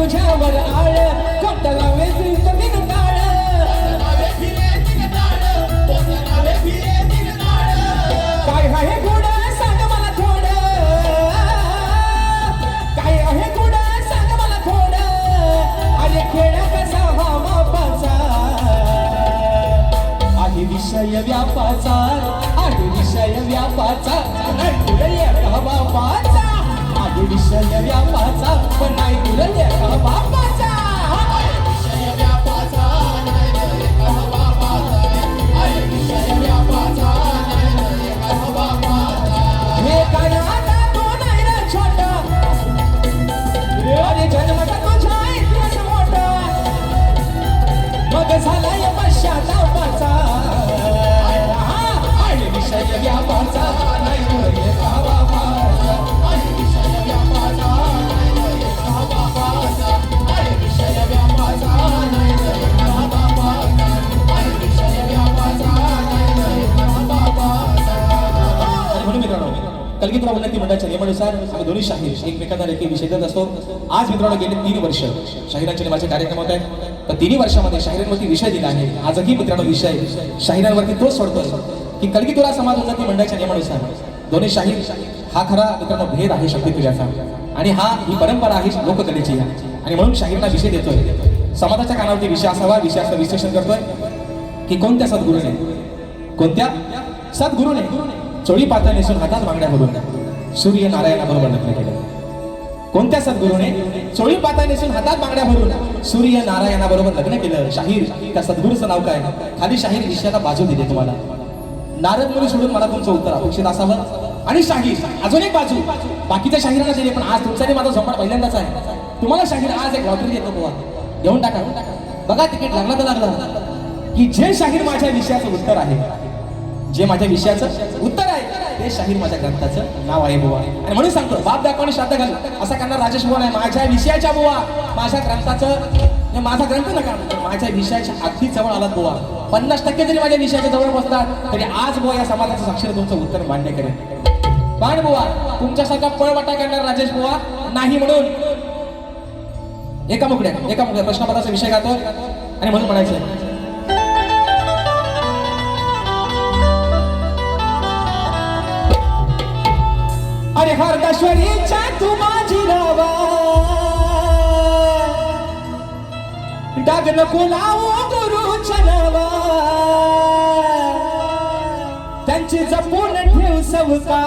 तुझ्यावर आळ कोणत्या लावे बिन ताळ काय आहे गोड सांग मला थोडं काय आहे गोड सांग मला थोडं अरे खेळ कसा हा बापाचा आहे विषय व्यापाचा आहे विषय व्यापाचा नाही तुला का बापाचा आहे विषय व्यापाचा पण नाही तुला का बापाचा विषय व्यापाचा नाही का बापाचा आहे विषय व्यापाचा हे काय आता तो नाही रे छोटा अरे जन्मता तुझ्या इतिहास मोठा मग झाला या पश्चातापाचा आहे विषय व्यापाचा नाही तुला का बापाचा आहे विषय व्यापाचा नाही तुला का बापाचा आहे विषय व्यापाचा नाही तुला का बापाचा आहे विषय व्यापाचा नाही तुला का बापाचा म्हणून मित्रांनो कलगीतराव वल्लती मंडळाच्या नियमानुसार आम्ही दोन्ही शाहीर एकमेकांना रेखी विषय देत असतो. आज मित्रांनो गेले 3 वर्ष शाहिरांच्या नियमाचे कार्यक्रम होत आहेत. तर 3 वर्षामध्ये शाहिरांवरती विषय दिला आहे. आजही मित्रांनो विषय शाहिरांवरती तोच सोडतोय की कलगीतुरा समाज उन्नती मंडळाच्या नियमानुसार दोन्ही शाहीर हा खरा मित्रांनो भेद आहे शब्दक्रियाचा आणि ही परंपरा आहे लोककलेची आणि म्हणून शाहीरना विषय देतोय. समाजाच्या कानावरती विषय असावा विषयाचं विश्लेषण करतोय की कोणत्या सद्गुरूने चोळी पातळ नेसून हातात बांगड्या भरून सूर्य नारायणाबरोबर लग्न केलं. कोणत्या सद्गुरूने चोळी पातळ नेसून हातात बांगड्या भरून सूर्य नारायणाबरोबर लग्न केलं. शाहीर त्या सद्गुरूचं नाव काय खाली शाहीर विषयाला बाजू दिली तुम्हाला. नारद मुनी सोडून मला तुमचं उत्तर अपेक्षित असावं आणि शाहीर अजून एक बाजू बाकीच्या शाहिरांना दिली पण आज तुमचा माझा झोपाट पहिल्यांदाच आहे. तुम्हाला शाहीर आज एक लॉटरी देतो बुवा घेऊन टाका बघा तिकीट लागला तर लागला की जे शाहीर माझ्या विषयाचं उत्तर आहे जे माझ्या विषयाचं उत्तर आहे ते शाहीर माझ्या ग्रंथाचं नाव आहे बुवा. आणि म्हणून सांगतो बाप दाखवा आणि श्राद्ध घाल असा करणार राजेश बुवा नाही. माझ्या विषयाच्या बुवा माझ्या ग्रंथाचं माझा ग्रंथ नका माझ्या विषयाच्या अगदी जवळ आलात बुवा 50% जरी माझ्या विषयाच्या जवळ बसतात तरी आज बुवा या समाजाचं साक्षीने तुमचं उत्तर मान्य करेल. पण बुवा तुमच्यासारखा पळवाटा करणार राजेश बुवा नाही. म्हणून एका मुकड्या प्रश्नपत्राचा विषय गातो आणि म्हणून म्हणायचं अरे हरदाश्वरीच्या तू माझी रावा डाग नको लावू गुरुच्या नावा त्यांची जपून ठेव संस्कार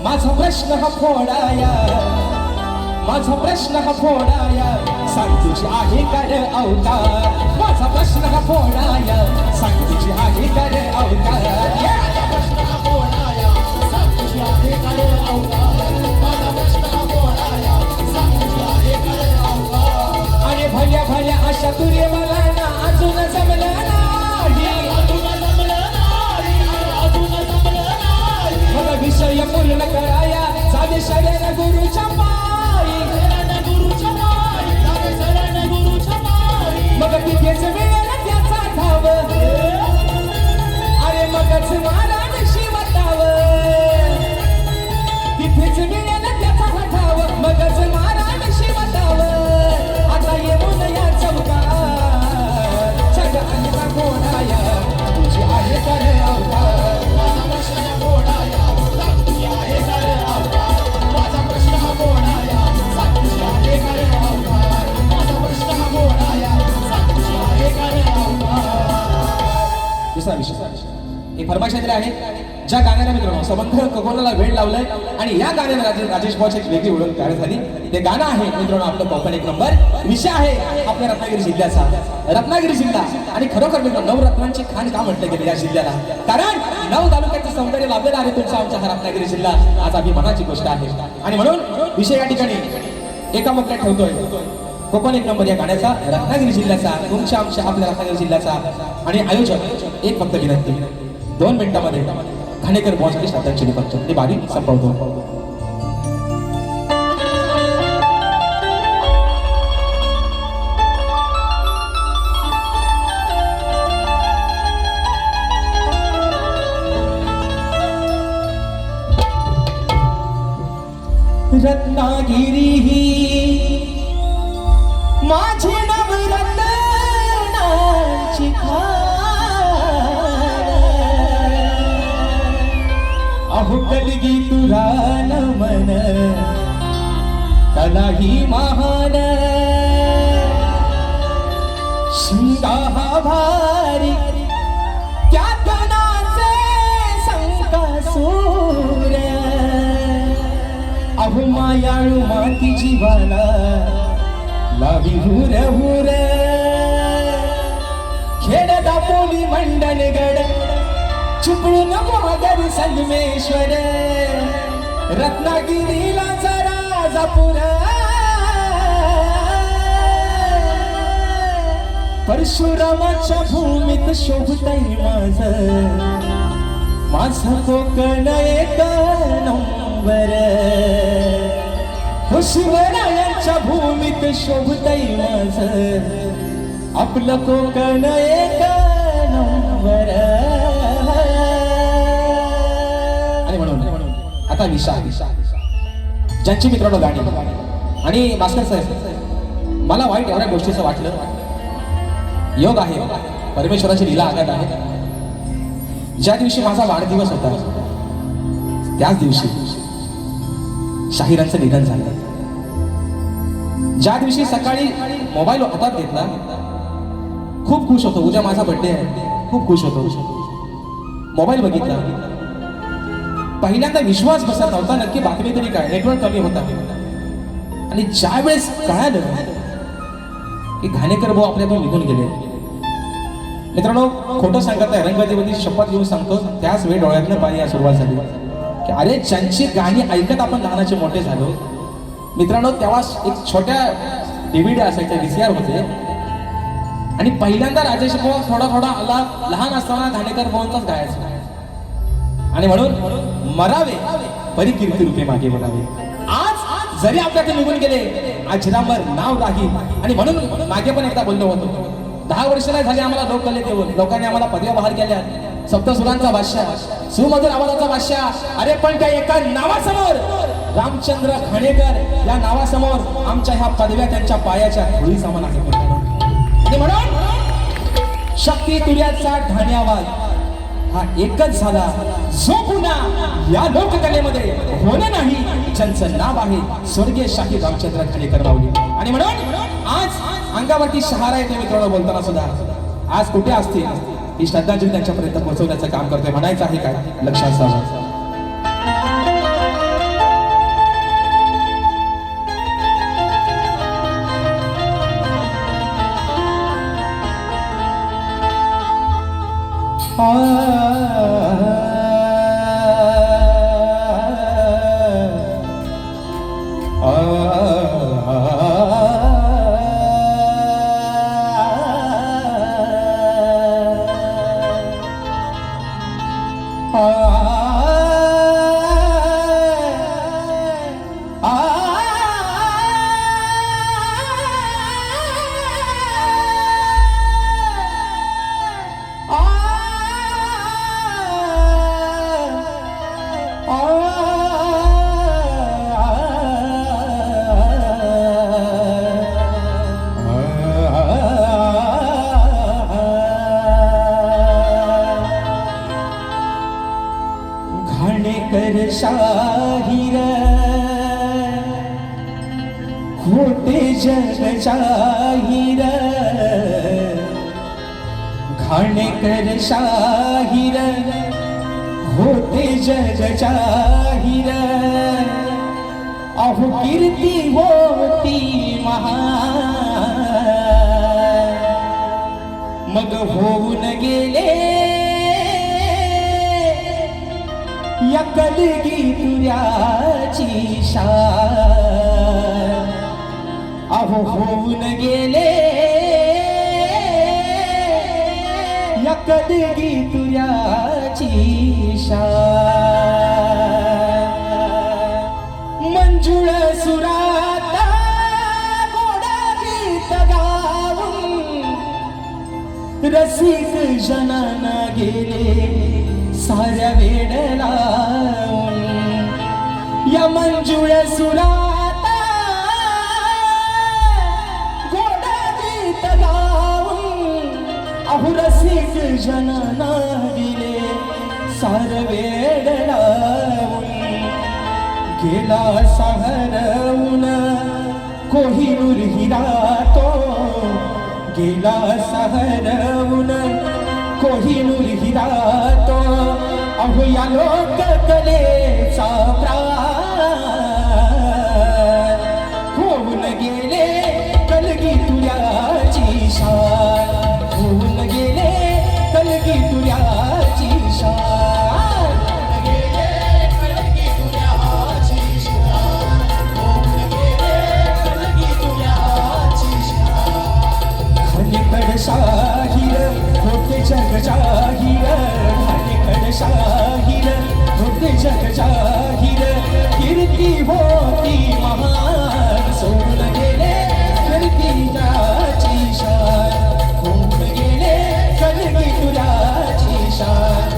माझा प्रश्न हा फोडाया सांग तुझी आहे कर अवतार माझा प्रश्न हा फोडाया सांग तुझी आहे कर अवतार आणि भल्या भल्या अशा तुरे मला ना अजून जमलं नाही मला विषय पूर्ण कराया जावे शरण गुरुच्या पायी मग तिथेच मिळेल त्याचा ठाव अरे मगच महाराज शिवताव तिथेच मिळेल त्याचा ठाव मगच महाराज शिवताव आता येऊन या चौकार जग अन्ना कोणाया तुझी आहे कर अवतार माझा प्रश्न कोणाया तुझी आहे कर अवतार माझा प्रश्न कोणाया तुझी आहे कर अवतार माझा प्रश्न कोणाया तुझी आहे कर अवतार. दुसरा विषय एक फरमाईश आहे ज्या गाण्याला मित्रांनो संबंध खगोलाला वेळ लावलाय आणि या गाण्याला राजेश भाऊची एक वेगळी ओळख तयार झाली. ते गाणं आहे मित्रांनो आपलं कोकण एक नंबर विषय आहे आपल्या रत्नागिरी जिल्ह्याचा. रत्नागिरी जिल्हा आणि खरोखर मित्रांनो नवरत्नांची खाण का म्हटलं गेलं या जिल्ह्याला कारण 9 तालुक्याचं सौंदर्य लाभलेलं आहे तुमचा आमचा हा रत्नागिरी जिल्हा. आज अभिमानाची गोष्ट आहे आणि म्हणून विषय या ठिकाणी एका मुद्द्यात ठेवतोय कोकण एक नंबर या गाण्याचा रत्नागिरी जिल्ह्याचा तुमच्या आमच्या आपल्या रत्नागिरी जिल्ह्याचा. आणि आयोजक एक फक्त विनंती 2 मिनिटांमध्ये घाणेकर बॉसची श्रद्धांजली करतो ते बारीक संपवतो. रत्नागिरी ही माझी नवरत्नांची खाण अहो कलगी तुला नमन कला ही महान शिंगा हा भारी त्यात नाचे संकासूर अहो मायाळू माती जीवाला लावी हुर हुर खेड दापोली मंडणगड चिपळूण महादर संगमेश्वर रत्नागिरीला राजापूर परशुरामाच्या भूमीत शोभतय माझं कोकण एक नंबर हो शिवरायांच्या भूमीत शोभतय माझं आपलं कोकण एक नंबर आणि म्हणून आता विशाल ज्यांची मित्रांनो गाणी आणि मास्टर साहेब मला वाईट एवढ्या गोष्टीचं वाटलं योग आहे परमेश्वराची लीला आघात आहे ज्या दिवशी माझा वाढदिवस होता त्याच दिवशी शाहिरांचं निधन झालं ज्या दिवशी सकाळी मोबाईल हातात घेतला खूप खुश होतो उद्या माझा बर्थडे आहे खूप खुश होतो मोबाईल बघितला पहिल्यांदा विश्वास बसत नव्हता नक्की बातमी तरी काय नेटवर्क कमी होता आणि ज्या वेळेस कळालं की घाणेकर भाऊ आपल्यातून निघून गेले मित्रांनो खोटं सांगत नाही रंगदेवती शपथ घेऊन सांगतो त्याच वेळी डोळ्यातनं पाणी सुरुवात झाली की अरे ज्यांची गाणी ऐकत आपण लहानाचे मोठे झालो मित्रांनो तेव्हा एक छोट्या DVD असायच्या VCR होते आणि पहिल्यांदा राजेश भाऊ थोडा आला लहान असताना घाणेकर भाऊंचाच गायचा आणि म्हणून मरावे परी कीर्ती रूपे मागे वळावे आज जरी आपल्याकडे निघून गेले अजरामर नाव राहील आणि म्हणून मागे पण एकदा बोललो होतो 10 वर्ष नाही झाले आम्हाला लोककले देऊन लोकांनी आम्हाला पदव्या बहाल केल्या सप्तसुरांचा बादशाह सुमधुर आवाजाचा बादशाह अरे पण त्या एका नावासमोर रामचंद्र घाणेकर या नावासमोर आमच्या ह्या पदव्या त्यांच्या पायाच्या धुळी समान आहेत आणि म्हणून शक्ती तुर्याचा ढाण्यावाद हा एकच झाला जो पुन्हा या लोककलेमध्ये होणं नाही ज्यांचं नाव आहे स्वर्गीय शाही रामचंद्र घाणेकर माऊली आणि म्हणून आज अंगावरती शहारा येते मित्रांनो बोलताना सुद्धा आज कुठे असतील ही श्रद्धांजली त्यांच्यापर्यंत पोहोचवण्याचं काम करतोय म्हणायचं आहे काय लक्षात असावं घाणेकर शाहीर खोटे जग जाहीर घाणेकर शाहीर खोटे जग जाहीर अहो कीर्ती होती महान मग होऊन गेले या कलगी तुर्याची शान अहो होऊन गेले या कलगी तुर्याची शान मंजुळ सुरात गोडा गीत गाऊन रसिक जनाना गेले साऱ्या वेड लावून या मंजुळ सुरात गोडा गीत गाऊन अहो रसिक जनना दिले सार वेड लावून गेला सहरवून कोहिनूर हिरा तो गेला सहरवून कोहिनूर हिरा तो अहो या लोक कलेचा प्राण होऊन गेले कलगी तुझ्याची शान होऊन गेले कलगी तुझ्याची शान खनिकड शाहीर होते जग जाहीर खनिकड शाहीर होते जग जाहीर कीर्ती होती महान सोडून गेले कीर्ती त्याची शान होऊन गेले कलगी तुझ्याची शान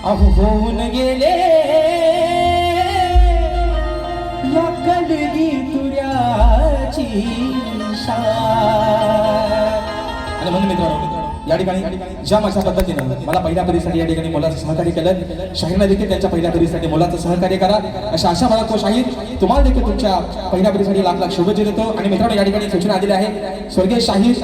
अहो होऊन गेले या कलगी तुऱ्याची शान. आणि म्हणून मित्रांनो या ठिकाणी ज्या माझ्या पद्धतीनं मला पहिल्या परीसाठी या ठिकाणी मुलाचं सहकार्य केलं शाहीरना देखील त्यांच्या पहिल्या परीसाठी मुलाचं सहकार्य करा अशा आशा मला तो शाहीर तुम्हाला देखील तुमच्या पहिल्या परीसाठी लाख लाख शुभेच्छा देतो. आणि मित्रांनो या ठिकाणी सूचना दिल्या आहे स्वर्गीय शाहीर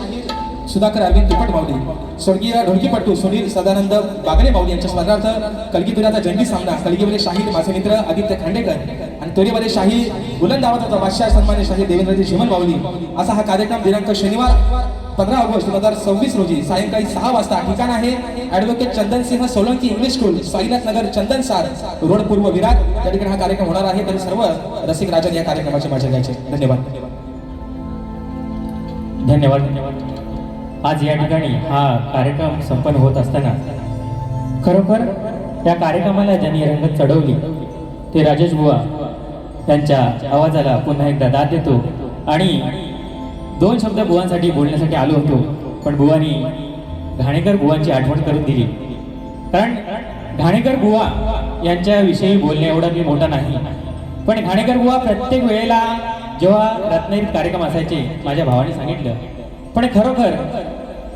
सुधाकर अरविंद तुपट माऊली स्वर्गीय ढोलकीपट्टू सुनील सदानंद बागडे माऊली यांच्या स्मरणार्थ कलगीतुऱ्याचा जंगी सामना कलगीमध्ये शाहीर माझे मित्र आदित्य खांडेकर आणि तोरीमध्ये शाहीर बुलंद आवाजाचा बादशाह सन्मान्य शाहीर देवेंद्रजी शिमन माऊली असा हा कार्यक्रम दिनांक शनिवार 15 ऑगस्ट 2026 रोजी सायंकाळी 6 वाजता ठिकाण आहे advocate Chandansingh Solanki English school Sainath Nagar Chandansar road पूर्व विरार या ठिकाणी हा कार्यक्रम होणार आहे. तरी सर्व रसिक राजन या कार्यक्रमाचे मजा घ्यायचे. धन्यवाद धन्यवाद. आज या ठिकाणी हा कार्यक्रम संपन्न होत असताना खरोखर या कार्यक्रमाला ज्यांनी रंगत चढवली ते राजेश बुवा यांच्या आवाजाला पुन्हा एकदा दाद देतो. आणि 2 शब्द बुवांसाठी बोलण्यासाठी आलो होतो पण बुवांनी घाणेकर बुवांची आठवण करून दिली. कारण घाणेकर बुवा यांच्याविषयी बोलणे एवढा मी मोठा नाही पण घाणेकर बुवा प्रत्येक वेळेला जेव्हा रत्नागिरीत कार्यक्रम असायचे माझ्या भावाने सांगितलं पण खरोखर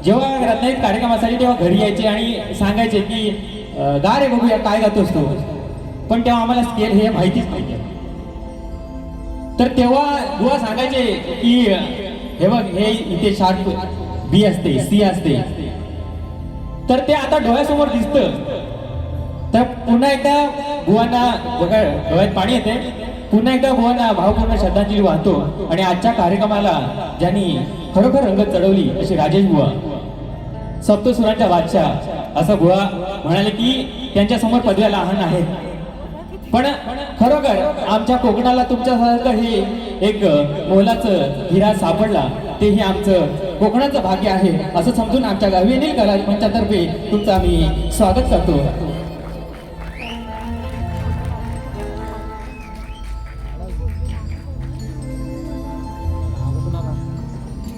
जेव्हा रत्नागिरीत कार्यक्रम असायचे तेव्हा घरी यायचे आणि सांगायचे की गा रे बघूया काय गातोस तू. पण तेव्हा आम्हाला स्केल हे माहितीच नाही. तर तेव्हा बुवा सांगायचे की हे बघ हे इथे शार्प बी असते सी असते. तर ते आता डोळ्यासमोर दिसतं. तर पुन्हा एकदा बुवांना बघा डोळ्यात पाणी येते. पुन्हा एकदा बुवांना भावपूर्ण श्रद्धांजली वाहतो. आणि आजच्या कार्यक्रमाला ज्यांनी खरोखर रंगत चढवली अशी राजेश बुवा सप्तसुरांच्या बादशाह असं बुवा म्हणाले की त्यांच्या समोर पदव्या लहान आहेत पण खरोखर आमच्या कोकणाला तुमच्यासारखं हे एक मोलाचं हिरा सापडला ते हे आमचं कोकणाचं भाग्य आहे असं समजून आमच्या गावी कला मंचातर्फे तुमचं आम्ही स्वागत करतो.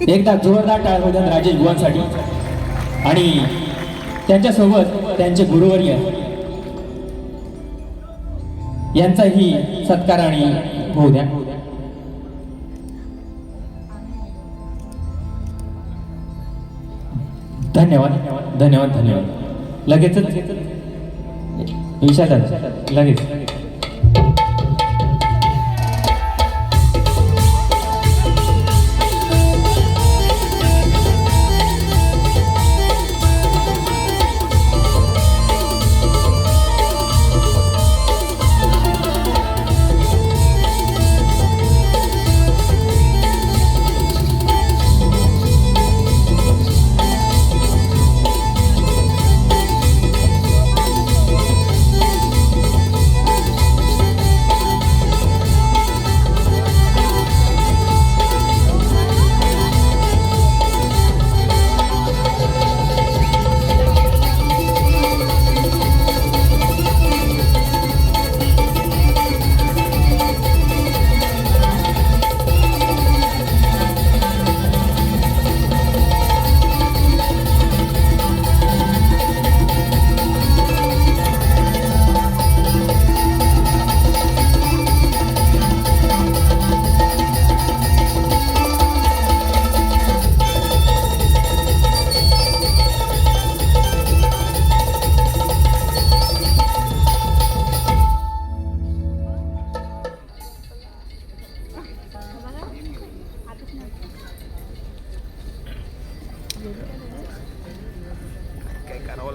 एकदा जोरदार टाळ वादन राजेश बुवांसाठी आणि त्यांच्यासोबत त्यांचे गुरुवर्य यांचाही सत्कार आणि होऊ द्या. धन्यवाद धन्यवाद धन्यवाद. लगेचच विशाल लगेच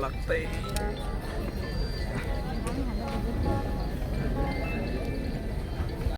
लागतंय